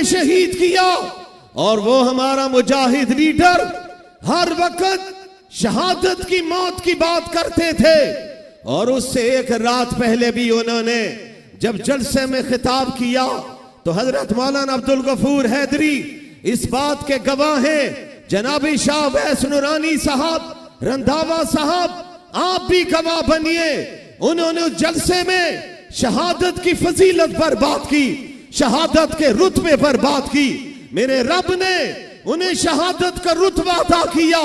ने शहीद किया। और वो हमारा मुजाहिद लीडर हर वक्त शहादत की मौत की बात करते थे। और उससे एक रात पहले भी उन्होंने जब जलसे में खिताब किया तो हजरत मौलाना अब्दुल गफूर हैदरी इस बात के गवाह हैं। जनाबी शाह वैस नूरानी साहब, रंधावा साहब, आप भी गवाह बनिए। उन्होंने उस जलसे में शहादत की फजीलत पर बात की, शहादत के रुतबे पर बात की। मेरे रब ने उन्हें शहादत का रुतबा अता किया।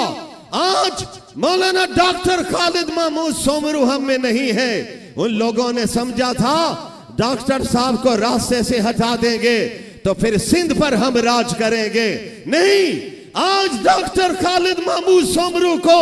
आज मौलाना डॉक्टर खालिद महमूद सोमरू हम में नहीं है। उन लोगों ने समझा था डॉक्टर साहब को रास्ते से हटा देंगे तो फिर सिंध पर हम राज करेंगे। नहीं, आज डॉक्टर खालिद महमूद सोमरू को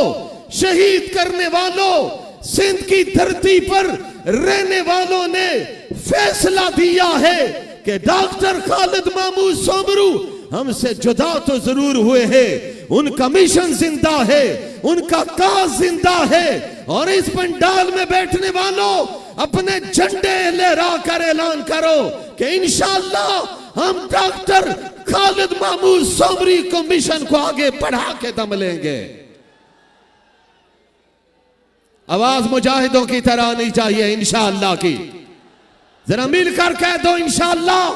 शहीद करने वालों, सिंध की धरती पर रहने वालों ने फैसला दिया है कि डॉक्टर खालिद महमूद सोमरू हमसे जुदा तो जरूर हुए हैं, उनका मिशन जिंदा है, उनका काज जिंदा है। और इस पंडाल में बैठने वालों अपने झंडे लहरा कर ऐलान करो कि इंशाअल्लाह हम डॉक्टर खालिद महमूद सोमरी को मिशन को आगे बढ़ा के दम लेंगे। आवाज मुजाहिदों की तरह आनी चाहिए इंशाअल्लाह की। जरा मिलकर कह दो इंशाअल्लाह,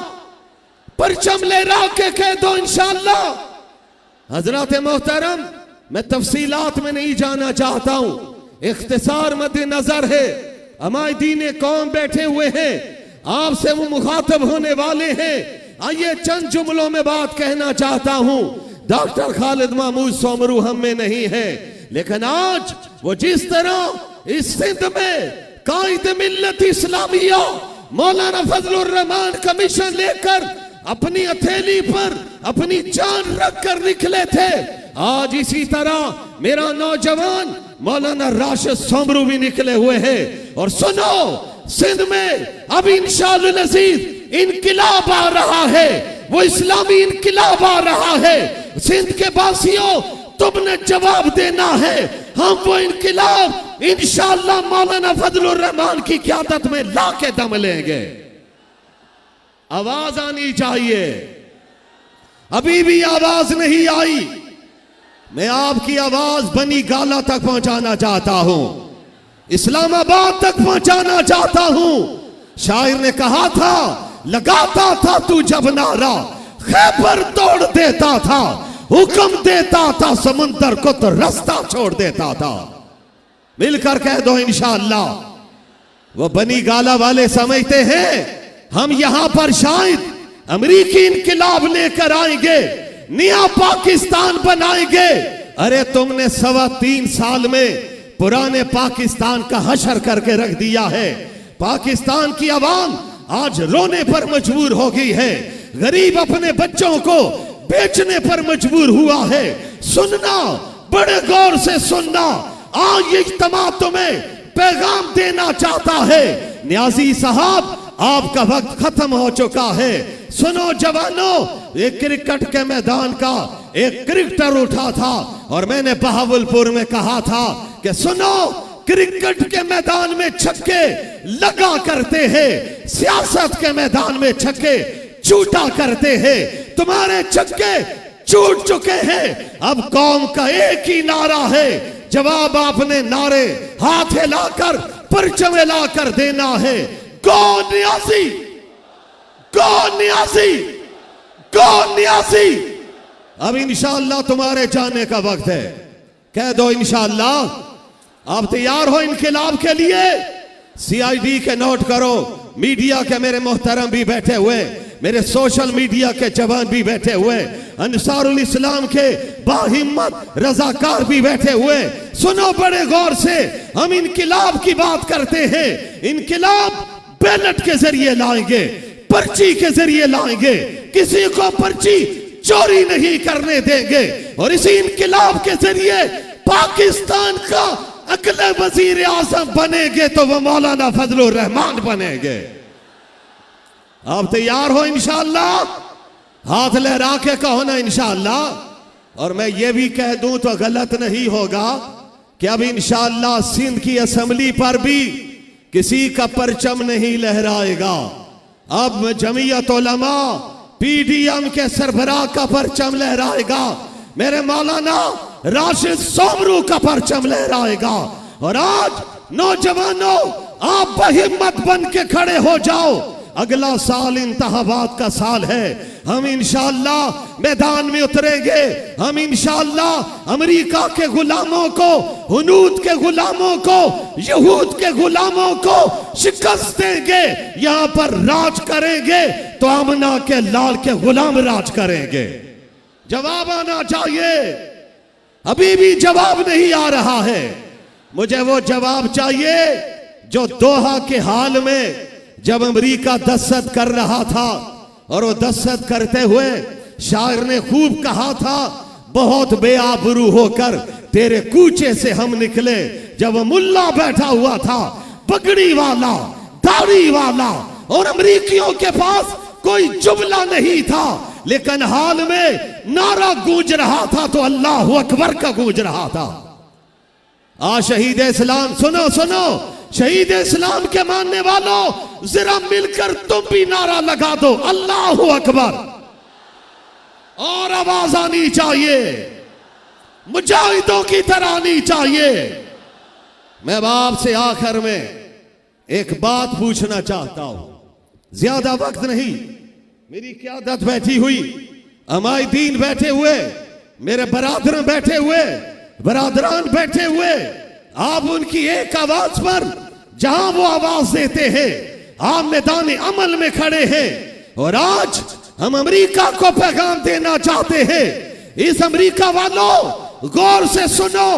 परचम लहरा के कह दो इंशाअल्लाह। हजरत मोहतरम, मैं तफसीलात में नहीं जाना चाहता हूं, इख्तिसार मद्दे नजर है। हमारे दीन कौम बैठे हुए हैं, आपसे वो मुखातब होने वाले हैं। आइए चंद जुमलों में बात कहना चाहता हूं। डॉक्टर खालिद महमूद सोमरू हम में नहीं है, लेकिन आज वो जिस तरह इस सिंध में कायद मिल्लत इस्लामिया मौलाना फजलुर रहमान कमीशन लेकर अपनी हथेली पर अपनी जान रखकर निकले थे, आज इसी तरह मेरा नौजवान मौलाना राशिद सोमरू भी निकले हुए हैं। और सुनो, सिंध में अब इंशाअल्लाह अज़ीज इनकिलाब आ रहा है, वो इस्लामी इनकिलाब आ रहा है। सिंध के वासियों, तुमने जवाब देना है। हम वो इनकिलाब इंशाअल्लाह मौलाना फजलुर रहमान की क़यादत में लाके दम लेंगे। आवाज आनी चाहिए, अभी भी आवाज नहीं आई। मैं आपकी आवाज बनी गाला तक पहुंचाना चाहता हूं, इस्लामाबाद तक पहुंचाना चाहता हूं। शायर ने कहा था, लगाता था तू जब नारा, खैबर तोड़ देता था, हुक्म देता था समुंदर को तो रास्ता छोड़ देता था। मिलकर कह दो इंशाअल्लाह। वो बनी गाला वाले समझते हैं हम यहां पर शायद अमेरिकी इनकिलाब लेकर आएंगे, नया पाकिस्तान बनाएंगे। अरे तुमने 3.25 साल में पुराने पाकिस्तान का हशर करके रख दिया है। पाकिस्तान की आवाम आज रोने पर मजबूर हो गई है, गरीब अपने बच्चों को बेचने पर मजबूर हुआ है। सुनना, बड़े गौर से सुनना, आज इज्तिमा तुम्हें पैगाम देना चाहता है। न्याजी साहब, आपका वक्त खत्म हो चुका है। सुनो जवानों, एक क्रिकेट के मैदान का एक क्रिकेटर उठा था और मैंने बहावलपुर में कहा था कि सुनो, क्रिकेट के मैदान में छक्के लगा करते हैं, सियासत के मैदान में छक्के छूटा करते हैं। तुम्हारे छक्के छूट चुके हैं, अब कौम का एक ही नारा है। जवाब आपने नारे हाथ हिलाकर, परचम हिलाकर देना है। गो न्यासी, गो न्यासी, गो न्यासी। अब इंशाअल्लाह तुम्हारे जाने का वक्त है। कह दो इंशाअल्लाह। आप तैयार हो इनकिलाब के लिए? CID के नोट करो, मीडिया के मेरे मोहतरम भी बैठे हुए, मेरे सोशल मीडिया के जवान भी बैठे हुए, अंसारुल इस्लाम के बाहिम्मत रजाकार भी बैठे हुए। सुनो बड़े गौर से, हम इनकिलाब की बात करते हैं। इनकिलाब बैलेट के जरिए लाएंगे, पर्ची के जरिए लाएंगे, किसी को पर्ची चोरी नहीं करने देंगे। और इसी इनकिलाब के जरिए पाकिस्तान का अगले वजीर आजम बनेंगे तो वो मौलाना फजलुर रहमान बनेंगे। आप तैयार हो इंशाअल्लाह? हाथ लहरा के कहो ना इंशाअल्लाह। और मैं ये भी कह दूं तो गलत नहीं होगा कि अब इंशाअल्लाह सिंध की असेंबली पर भी किसी का परचम नहीं लहराएगा। अब जमीयत उलमा PDM के सरबराह का परचम लहराएगा, मेरे मौलाना राशिद सोमरू का परचम लहराएगा। और आज नौजवानों, आप बहिम्मत बन के खड़े हो जाओ। अगला साल इंतखाबात का साल है, हम इंशाअल्लाह मैदान में उतरेंगे। हम इंशाअल्लाह अमेरिका के गुलामों को, हुनूद के गुलामों को, यहूद के गुलामों को शिकस्त देंगे, यहां पर राज करेंगे तो आमना के लाल के गुलाम राज करेंगे। जवाब आना चाहिए, अभी भी जवाब नहीं आ रहा है। मुझे वो जवाब चाहिए जो दोहा के हाल में जब अमेरिका दस्तखत कर रहा था, और वो दस्तखत करते हुए शायर ने खूब कहा था, बहुत बेआबरू होकर तेरे कूचे से हम निकले। जब मुल्ला बैठा हुआ था, पगड़ी वाला, दाढ़ी वाला, और अमेरिकियों के पास कोई जुमला नहीं था, लेकिन हाल में नारा गूंज रहा था तो अल्लाह अकबर का गूंज रहा था। आ शहीद इस्लाम, सुनो सुनो, शहीद इस्लाम के मानने वालों, जरा मिलकर तुम भी नारा लगा दो, अल्लाह अकबर। और आवाज आनी चाहिए, मुजाहिदों की तरह आनी चाहिए। मैं आपसे आखिर में एक बात पूछना चाहता हूं, ज्यादा वक्त नहीं, मेरी क़यादत बैठी हुई, हमारे दीन बैठे हुए, मेरे बरादर बैठे हुए, बरादरान बैठे हुए, आप उनकी एक आवाज पर जहां वो आवाज देते हैं, आप मैदान अमल में खड़े हैं। और आज हम अमेरिका को पैगाम देना चाहते हैं। इस अमेरिका वालों, गौर से सुनो,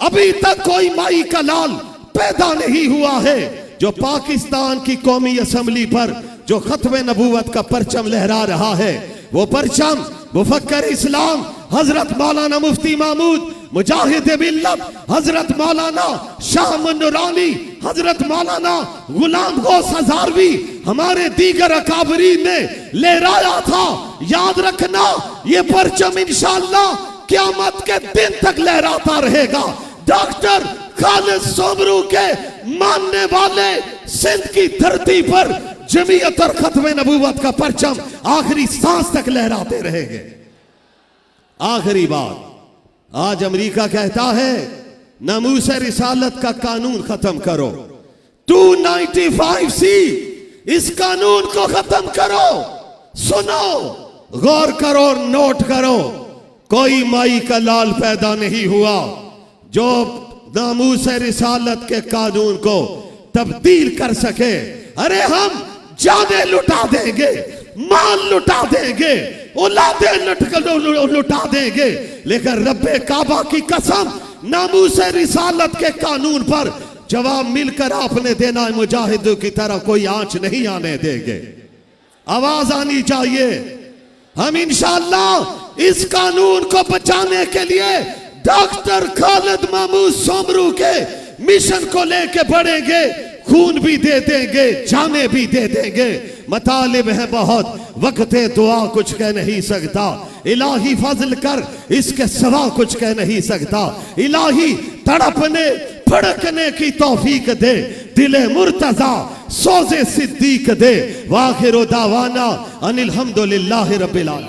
अभी तक कोई माई का लाल पैदा नहीं हुआ है जो पाकिस्तान की कौमी असेंबली पर जो खत्मे नबूवत का परचम लहरा रहा है। वो परचम मुफक्कर इस्लाम हजरत मौलाना मुफ्ती महमूद मुजाहिद मिल्लत, हजरत मौलाना शाह मुन्नुरानी, हजरत मौलाना गुलाम गौस हजारवी, हमारे दीगर अकाबरीन ने लहराया था। याद रखना, ये परचम इंशाअल्लाह क़यामत के दिन तक लहराता रहेगा। डॉक्टर खालिद सोमरू के मानने वाले सिंध की धरती पर जमीयत और खत्मे नबूवत का परचम आखिरी सांस तक लहराते रहेंगे। आखिरी बात, आज अमेरिका कहता है नामूस रिसालत का कानून खत्म करो, 295C, इस कानून को खत्म करो। सुनो, गौर करो, नोट करो, कोई माई का लाल पैदा नहीं हुआ जो नामूस रिसालत के कानून को तब्दील कर सके। अरे हम जाने लुटा देंगे, माल लुटा देंगे, औलादे लुटा देंगे, लेकिन रब्बे काबा की कसम, नामूस रिसालत के कानून पर जवाब मिलकर आपने देना है। मुजाहिदों की तरह कोई आंच नहीं आने देंगे। आवाज आनी चाहिए। हम इंशाअल्लाह इस कानून को बचाने के लिए डॉक्टर खालिद महमूद सोमरू के मिशन को लेके बढ़ेंगे, खून भी दे देंगे, जाने भी दे देंगे। मतालिब है बहुत, वक्त दुआ कुछ कह नहीं सकता, इलाही फजल कर, इसके सिवा कुछ कह नहीं सकता। इलाही तड़पने फड़कने की तौफीक दे, दिले मुर्तजा सोज़े सिद्दीक दे। वाखिर दावाना अनिल हम्दुलिल्लाहि रब्बिल आलमीन।